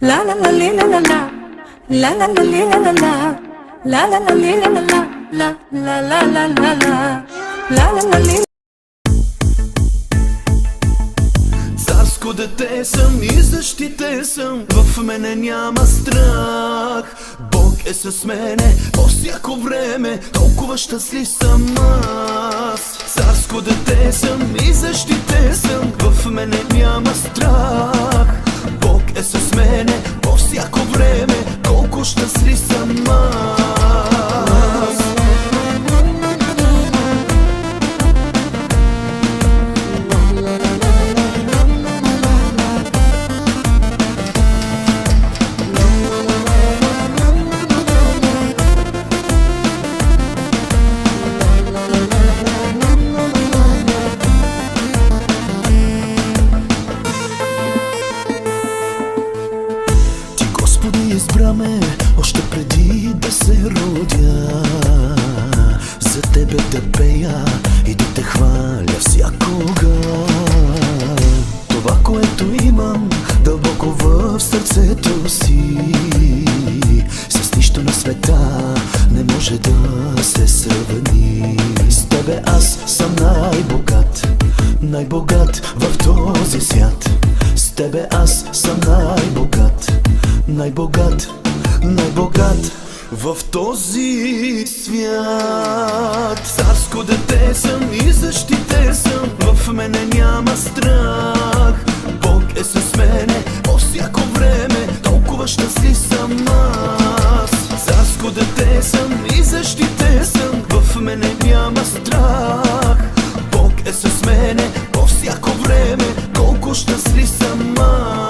La la la li la la la, la la la li la la la, la la la li la la la, la la la la la la, la la la li. Царско дете съм и защитен съм, в мене няма страх. Бог е с мене по всяко време, толкова щастлив съм аз. Царско дете съм и защитен съм, в мене няма страх. Бог е с мене по всяко време, колко щастлив съм аз. Избра ме още преди да се родя, за тебе да пея и да те хваля всякога. Това, което имам дълбоко в сърцето си, с нищо на света не може да се сравни. С тебе аз съм най-богат, най-богат в този свят. С тебе аз съм най-богат, най-богат, най-богат в този свят. Царско дете съм и защитен съм, в мене няма страх. Бог е с мене по всяко време, толкова щастлив съм аз. Царско дете съм и защитен съм, в мене няма страх. Бог е с мене по всяко време, колко щастлив съм аз.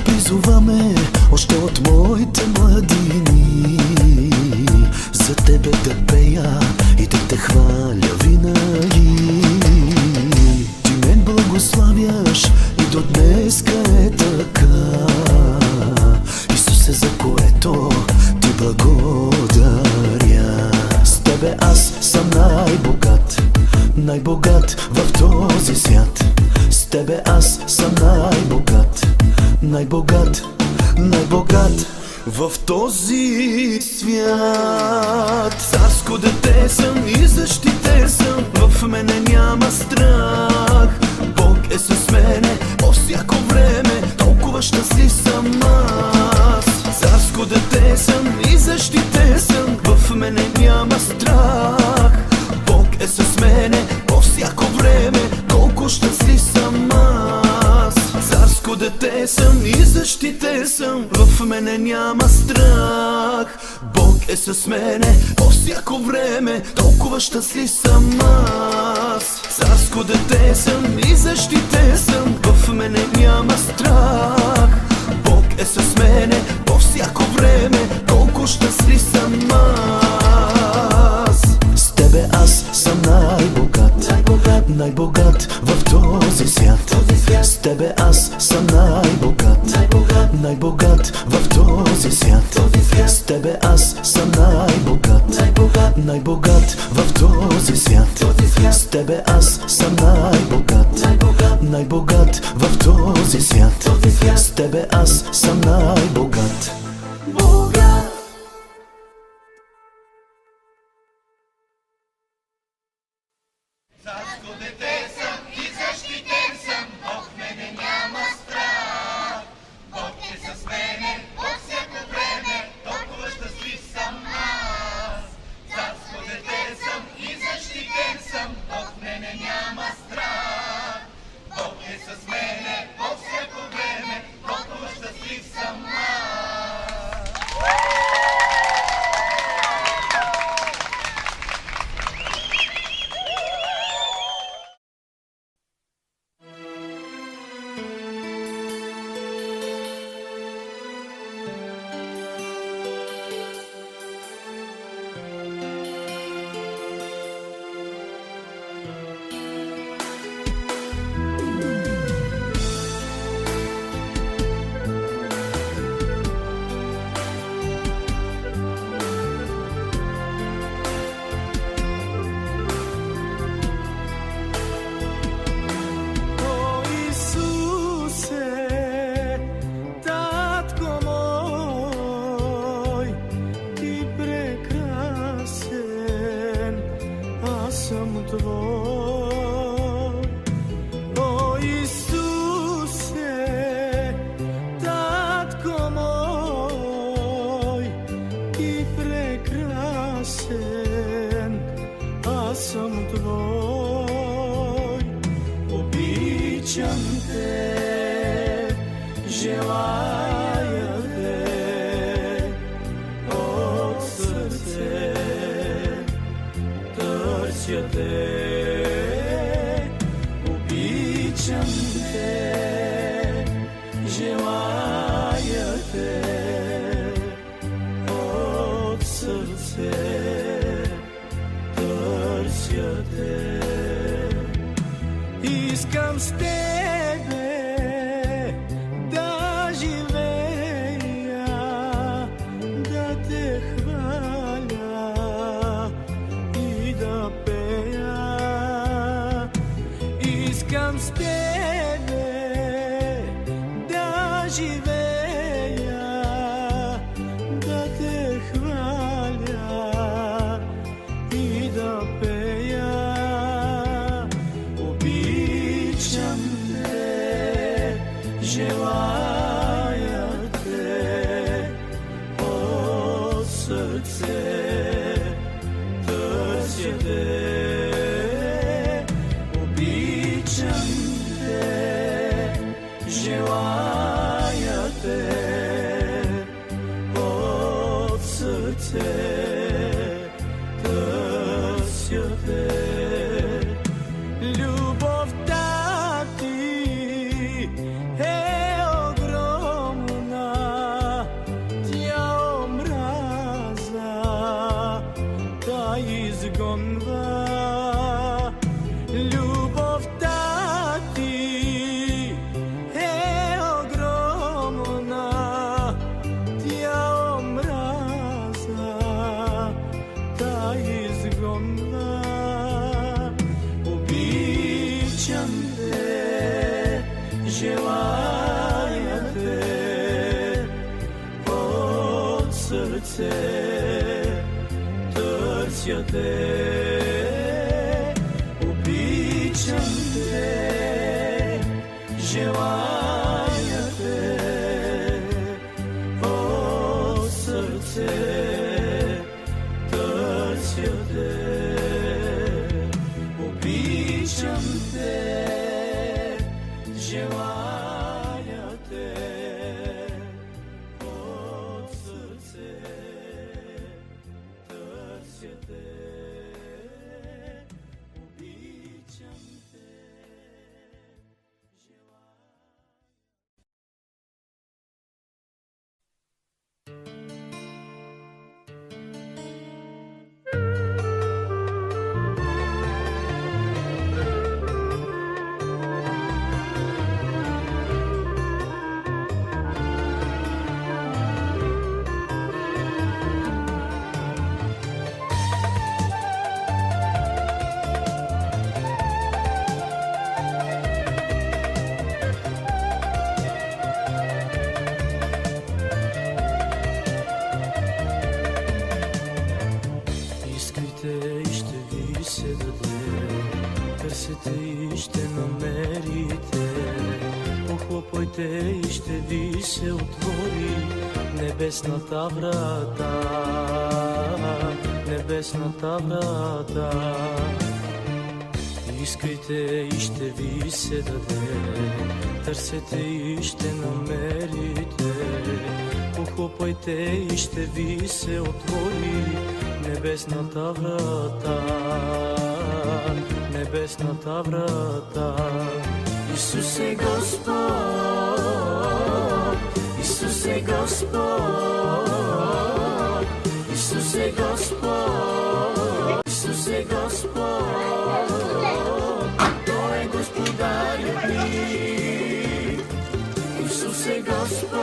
Призоваме още от моите младини, за тебе да пея и да те хваля винаги. Ти мен благославяш и до днеска е така, Исусе, за което ти благодаря. С тебе аз съм най-богат, най-богат в този свят. С тебе аз съм най-богат, най-богат, най-богат в този свят. Царско дете съм и защитен съм, в мене няма страх. Бог е с мене по всяко време, толкова щастлив съм аз. Царско дете съм и защитен съм, в мене няма страх. Бог е с мене по всяко време, колко щастлив съм аз. Царско дете съм и защитен съм, в мене няма страх. Бог е с мене по всяко време, толкова щастлив съм аз. Царско дете съм и защитен съм, в мене няма страх. Бог е с мене по всяко време, колко щастлив съм аз. С тебе аз съм най-богат, най-богат в този свят. С тебе аз съм най-богат, най-богат в този свят. С тебе аз съм най-богат, най-богат в този свят. С тебе аз съм най-богат, най-богат в този свят. С тебе аз съм най-богат. Царско дете съм и защитен съм, в мене няма страх. Бог е с мене по всяко време, толкова щастлив съм аз. Царско дете съм и защитен съм, в мене няма страх. Бог е с мене по всяко време, толкова щастлив съм аз. и прекрасен, аз съм твой. Обичам те, желая те от сърце, търся те, обичам те, желая те от сърце, търся те. Искам с тебе да живея, да те хваля и да пея. Искам с тебе да живея, да те хваля и да пея. Обичам те, желая те от сърце, търся те. Обичам те, желая те от сърце, търся те. Любовта ти е огромна, тя омразата изгонва. Любовта ти е огромна, тя омразата изгонва. Обичам те, желая те от сърце, търся те. Обичам те, желая те от сърце, търся те. Обичам те, желая те от сърце, търся те. Обичам те, желая. Искайте и ще ви се даде, търсете и ще намерите, похлопайте и ще ви се отвори небесната врата, небесната врата. Искайте и ще ви се даде, търсете и ще намерите, похлопайте и ще ви се отвори небесната врата, небесната врата. Исус е Господ, Исус е Господ, Исус е Господ, Исус е Господ. Той е Господарят ми. Исус е Господ,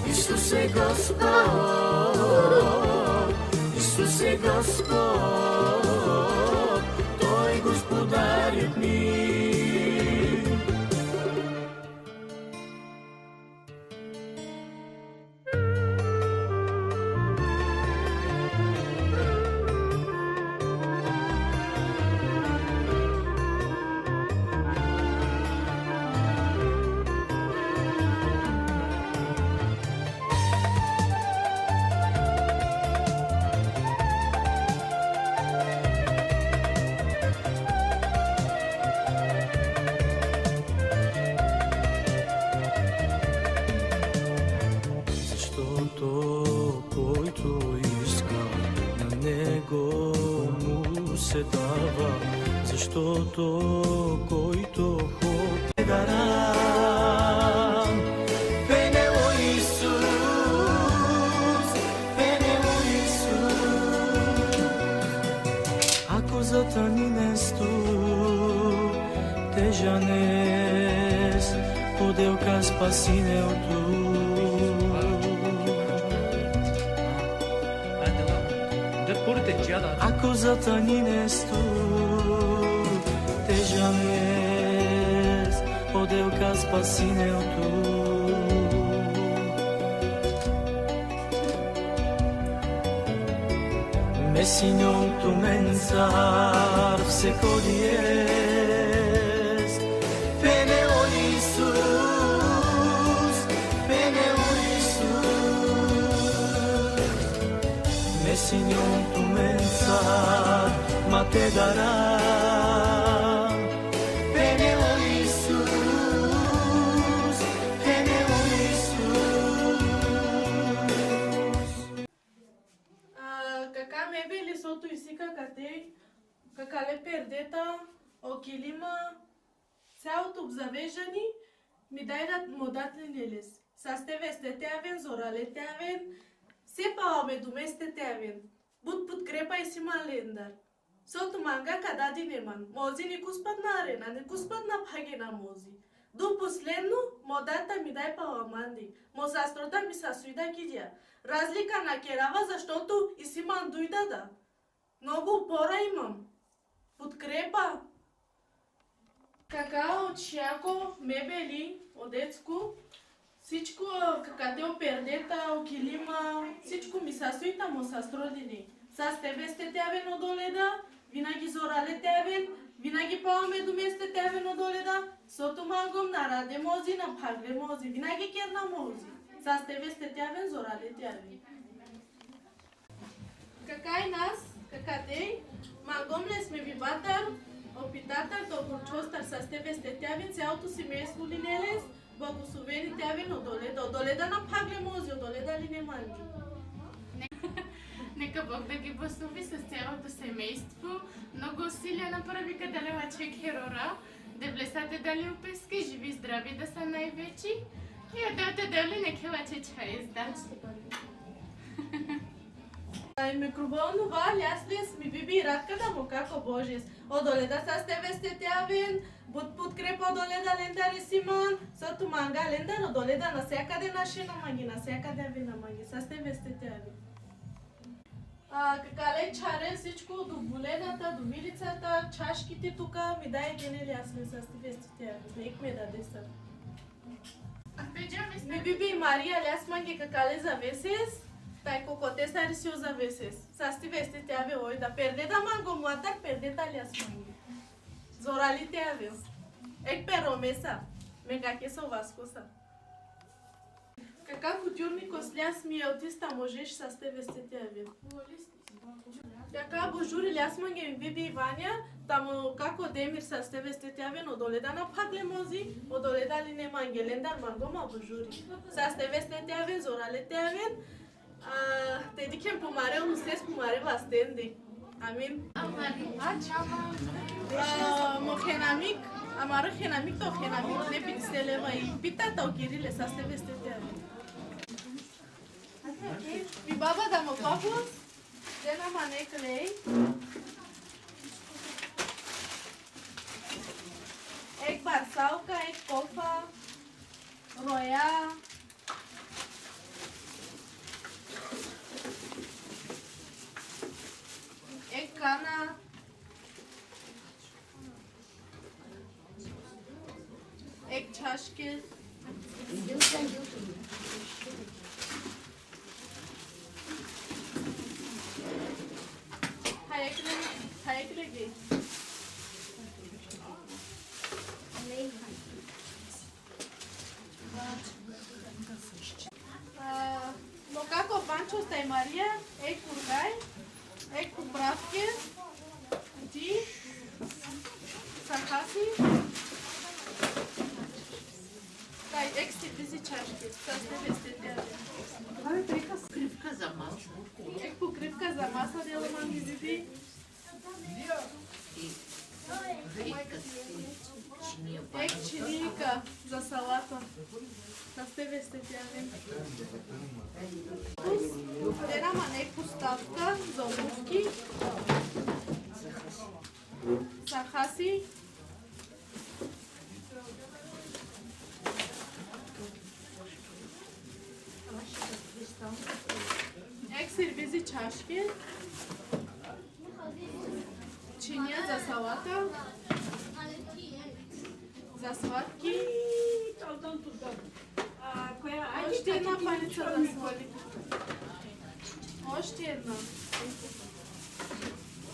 Исус е Господ, Исус е Господ. Той е Господарят ми. който иска, на него му се дава, защото който ходи дарам. Пенело Исус, Пенело Исус, ако затънинесто težanes, podelka spasine tu. Ako zatanines tu, težanes, podelka spasine tu. Mesinjon tu mensar vse kodies. Peniel Iisus, Peniel Iisus, Mesinjon tu mensar mate dará. Peniel Iisus, Peniel Iisus. Кака мебели сото исика катей, какале пердета, окилима, цялото обзавеждани, ми дайдат модат ленелес. Састеве стетявен, зоралетявен, се паоме думе стетявен. Буд подкрепа и сима лендар. Сото манга кадади неман, мози ни куспат на арена, не куспат на пагена мози. До последно, модата ми дай паламанди, мозастрота ми сасуида кидя. Разлика на керава, защото и симан дуйдада. Много упора имам. Подкрепа. Какао от шяко, мебели, от детско, всичко какатео пердета, окилима, всичко ми сасуита му састродини. С тебе сте тявен одоледа, винаги зорале тявен, винаги паваме до месте тявен одоледа, сото мангом на раде мози, на пагле мози, винаги керна мози. С тебе сте тявен, зорале тявен. Какай нас, какатей, мангом не сме вибатар, опитатар, доброчостар, с тебе сте тявен, цялото семейство линелес, благословени тявен одоледа, одоледа на пагле мози, одоледа ли не манги. Нека Бог да ги благослови с цялото семейство. Много усилия направи да леваче херора, да влесате дали опески, живи здрави да са най-вечи. И да дали не келаче чай издат. Микроболно валяс лес ми биби радка да му како Божес. Одоледа с тебе сте тявен, буд подкрепа одоледа лендари Симон, сото манга лендар одоледа насякаде наше намаги, насякаде ви намаги, с тебе сте тявен. Какале чарен всичко до булената, до вилицата, чашките тука, ми дай генели аз не с тебе сте тявен, нек ме даде са. Ми биби Мария ляс манги какале завесес, тай кокоте сарисио завесес. С тебе сте тявен, ой да пердета манго муатар, пердета ляс манги. Зорали тявен. Ек перомеса, мегаке со васкоса. Кака кутюрникос ляс ми е отиста можеш с тебе сте тявен. Така божури ляс манги ми биби Иваня, тамо како демир с тебе сте тявен, одоледа на пагле мози, одоледа ли не манги, лендар манго ма божури. С тебе сте тявен, зорале тявен, те дикен помаре, унустес помаре бастенди. Амин. Мохенамик, амаро хенамик то хенамик, не пицелема и питата окириле с тебе сте тявен. Mi baba da mo papus, dena manek lei. Ek barsauka, ek kofa, roya. Ek kana. Ek çaşke. Hayek legi. No kako Pancho stai Maria, ek kurgaj, ek popravke, ti, sarhasi, kaj ek si bizi čaške, sa ste veste tebe. Ек покривка за маса дела мами зиди. Ек чиника за салата. Да сте весте тявен. Дерама нек поставка за обувки. Сахаси. Ек сервизи чашки. Чиния за салата. За сладки. Още една паница за сладки. Още една.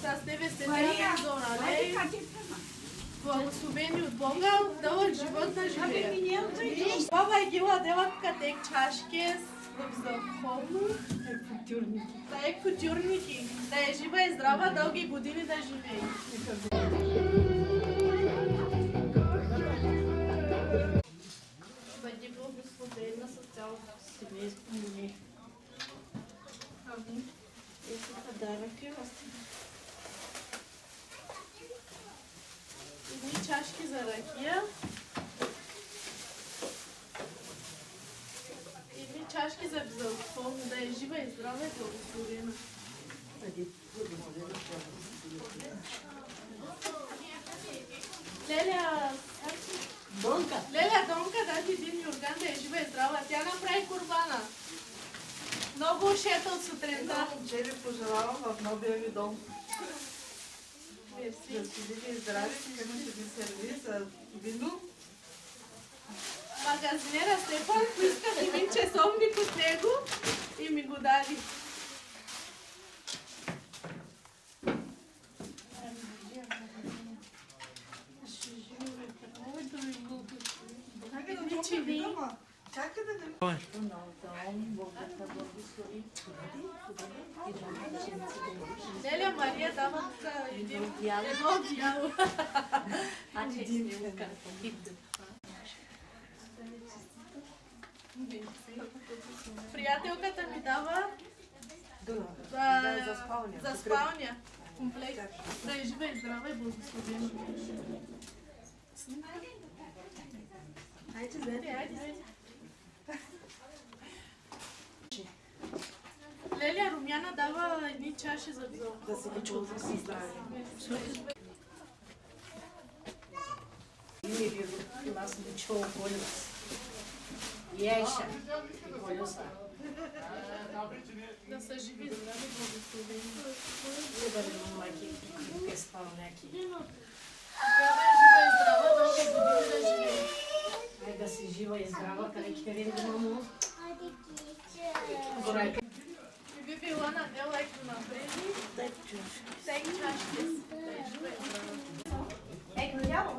С тебе сте тявен зоралей. Благословени от Бога, дълъг живот да живея. Баба е гила делъка тек чашки за холно. Да е кутюрники. Да е жива и здрава, дълги години да живее. Бъди благословена с цялото семейство ми. Амин. Ето подарък. Едни чашки за ракия. Едни чашки за безалкохолно, да е жива и здрава и благословена. Леля Донка даде един юрган да е жива и здрава. Тя направи курбана. Много ушета от сутринта. Че ви пожелавам в новия ви дом. Мерси. Да си види и здрави, че ще ви серви за вино. Магазинера Стефан поисках един часовник от него и ми го дали. Чакай да не... Неля Мария дава едно дяло. Приятелката ми дава за спалня. Комплект. Да е жива и здрава и благословена. Айде, айде. Леля Румяна дава едни чаши за бзо. Да се ги чува с здраве. Аз не чула полюс. Еша. Полюса. Да са живи, здрави, благословени. Любали мамаки, крепке спалняки. Така да е жива и здрава, дълги години да живее. Ай да си жива и здрава, къде херен да мамо. И би била на дела и до напреди. Тек чашки. Да е жива и здрава.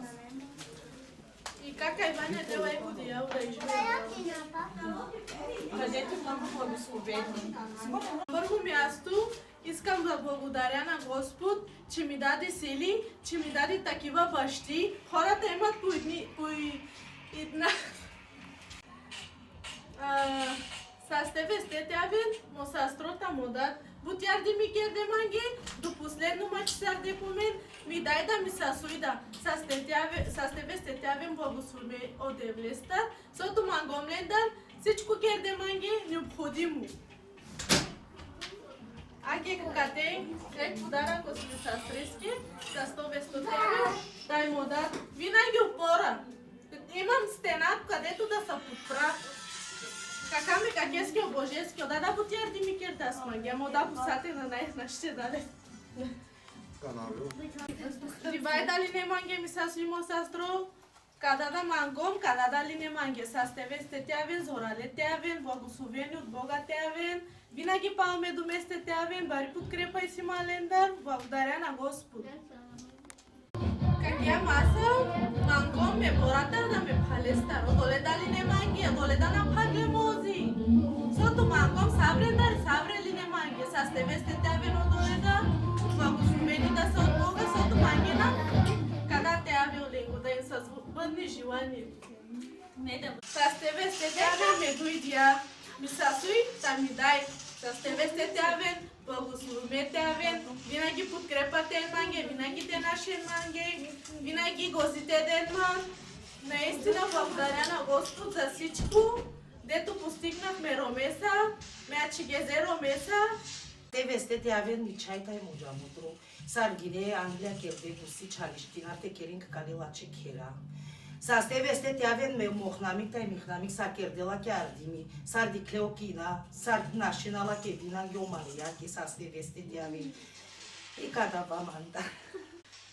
И кака Иваня дела и годиял да е жива и здрава. Бъдете много благословени. На първо място искам да благодаря на Господ, че ми даде сили, че ми даде такива бащи. Хората имат по една... С тебе сте тявен, но с трота му дат. Бутярди ми керде манги, до последно мачи сарде по мен, ми дай да ми сасуида. С тебе сте тявен благослови от Евлеста, сото мангомлендан, всичко керде манги необходимо. Аге какате, ек подарък от сестрески, с тебе сто тявен, дай му дат. Винаги опора. Имам стена, където да се подпра. Кака ми какески обожески, да бутярди ми керда смагия, да посате на най-нашите даде. Дивай дали не манге ми са свимо састро, када да мангом, када дали не манге, с тебе сте тявен, зорале тявен, благословени от Бога тявен, винаги палме до месте тявен, бари подкрепай си малендар, благодаря на Господ. Какия маса, мангом ме бората да ме пхалестар, доле дали не манги, доле да напхагле мози. Сото мангом сабре ли не манги, с тебе сте тявен доле да, благословени да са от Бога, сото мангина, када тявен ленго, да им са бъдни желания. С тебе сте тявен ме дойдя, ми сасуй, да ми дай. Să сте вестете авен, благословете авен, винаги подкрепате манге, винаги те наши манге, винаги гостите ден ман. Наистина благодаря на Господ за всичко, дето постигнахме ромеса, меачигезе ромеса. Те вестете авен ни чайтай муджамудро. Саргине Англия керде буси чалиштинарте керинг калилаче кера. Састе вестете авен ме мохнамик тай михнамик са кердела кярдими. Сарди клеокина, сарди нашинала кедина геомалия ки састе вестете авен. И када баманда.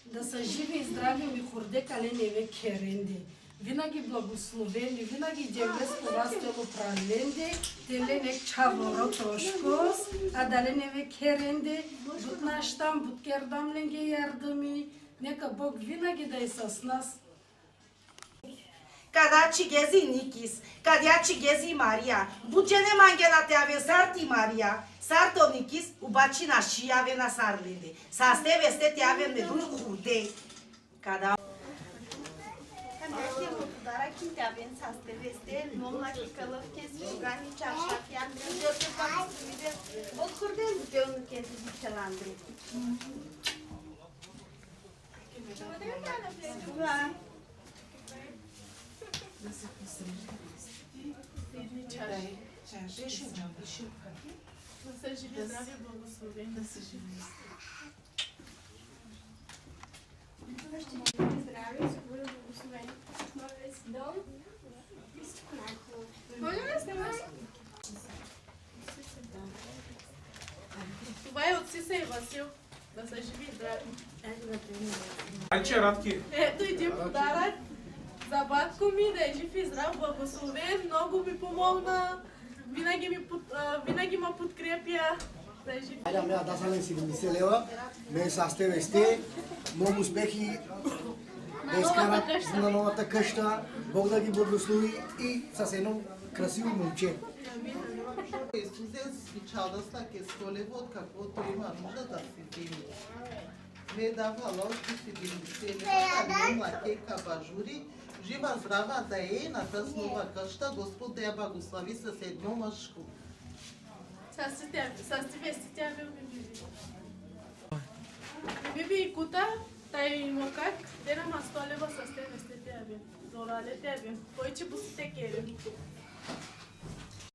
Да са живи и здрави ми хорде каленеве керенде. Винаги благословени, винаги девлес по вас тело праленде, теленек чаворо трошкос, а даленеве керенде, бут наштам, бут кердамленге ярдами, нека Бог винаги да е с нас. Kada cigezi Nikis, kada cigezi Maria, bucene mangena te ave sarti Maria, sarto Nikis, ubaci na și ave na sarlinde. Sa ste veste te ave me dul hurde. Kada Mersi mutudara kim te avem să ste veste, nom la kicălăv kezi jugani çarşa fiyan diyor ki bak bize bot hurden de onu kezi dikelandre. Să живи здраве, благословени. Да се живи. Здраве, сигурно благословени. Моля си дом. И всичко най-хубаво. Моля да снимаш. Това е от Сиса и Васил. Да се живи здраве. Айче, Радки. Ето един подарък за батко ми, да е жив и здрав, благословен, много ми помогна, винаги ме подкрепя, да е жив. Айде, мea da să si Miseleva, ме са сте весте, много успехи да изкарат на новата къща, Бог да ги благослови и с едно красиво момче. Исусе спичал да ста ке столево от каквото има нужда да си вземи. Ме дава лошки си бенефициери, да има кейка бажури, жива здрава да е на тази нова къща, Господ да я благослови с едно мъжко. С ти вестите аве биби. Биби и кута, тай мокак, те на мастолева с те вестите аве. Зоралете аве, кой че бусите керем.